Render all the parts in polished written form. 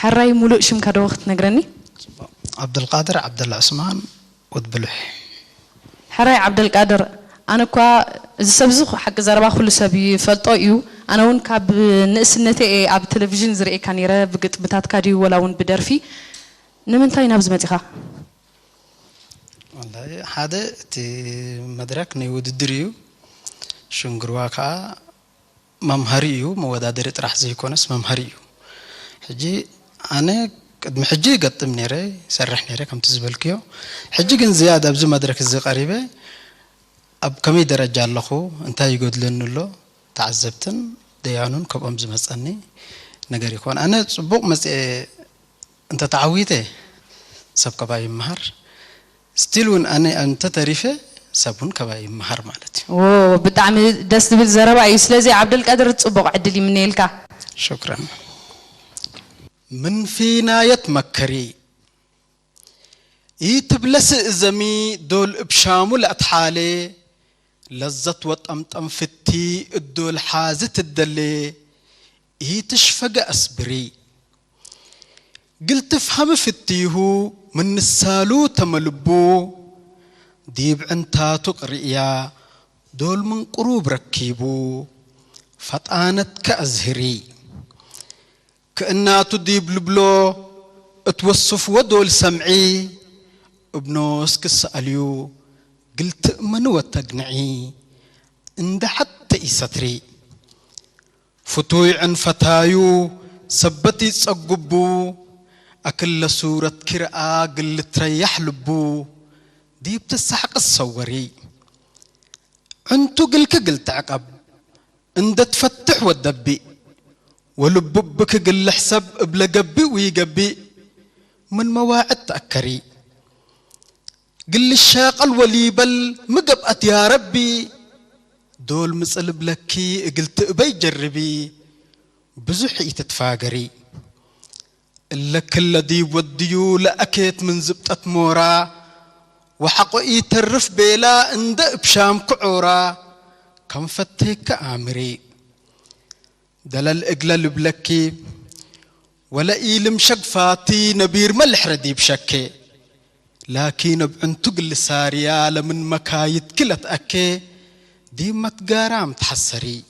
حراي ملوء شم كده وقت نجرني عبد القادر عبد الله عثمان ودبلح حراي عبد القادر أنا كوا السبزخ حق زربا كل سبي فطايو أنا ون كاب نقص النتي أب تلفزيون زرقي كان يرى بقت بتاعت كادي ولا ون بدرفي نمنتاي نبز متخا والله هذا تي مدرك نيود الدريو شنقرواكا ممهريو مودادر طرح زي كونس ممهريو حجي أنا قد محجي قطم نيري سرح نيري كم تزبلكيو حجي كن زيادة بزو مدرك الزي قريبة أب كمي درجة اللخو انتهي يقول لنو تعذبتن ديانون كب أمز مسأني نجاري كون أنا صبوق مس أنت تعويته سب كباي مهر ستيلون أنا أنت تعرفه سبون كباي مهر مالتي أوه بتعمل دست بالزربا يسلزي عبد القادر تصبغ عدلي من يلكا شكرا من فينا يتمكري يتبلس زمي دول بشامل أتحالي لزت وطمطم فتي الدول حازت الدلي يتشفق أسبري قلت افهم فتيهو من السالو تملبو ديب عنتاتو قرئيا دول من قروب ركيبو فطانت كأزهري كأناتو ديب لبلو اتوصف ودول سمعي ابنوس كسأليو قلت من وتقنعي اند حتى يستري فتوي عن فتايو سبتي تصقبو أكل سورة كرآ قل تريح لبو دي بتسحق الصوري انتو قلك قلت عقب اند تفتح والدبي ولببك قل حسب بلا قبي ويقبي من مواعد تأكري قل الشاق الوليبل مقبأت يا ربي دول مسألب لكي قلت ابي جربي بزحي تتفاقري إلا كل دي وديو لأكيت من زبطة مورا وحقوئي ترف بيلا اند بشام كعورا كم فتيك آمري دلال إقلال بلكي ولا إيلم شقفاتي نبير ملح ردي بشكي لكن بعنتو قل ساريا لمن مكايد كلت أكي دي متقارام تحسري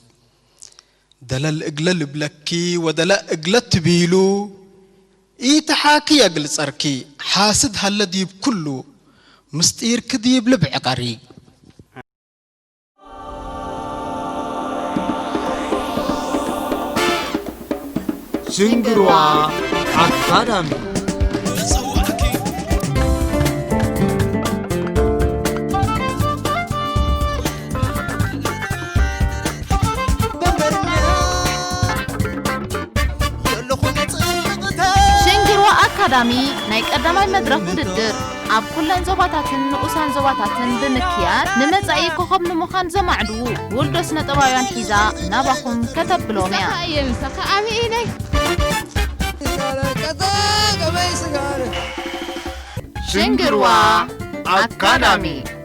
دلال إقلال بلكي ودلا إقلت بيلو إيتحاكي أقل صاركي حاسد هالذي بكله مستير كديب لبعقاري شنقروا أكاديمي أكاديمي نايك أدمي مدرك وددر أب كلن زباتاتن نقصان زباتاتن بمكيان نمزعي كوخب نمخان زمعدو ولدوس نطبايان حيزا ناباكم كتب بلوميا يمسخ أميني شنقروا أكاديمي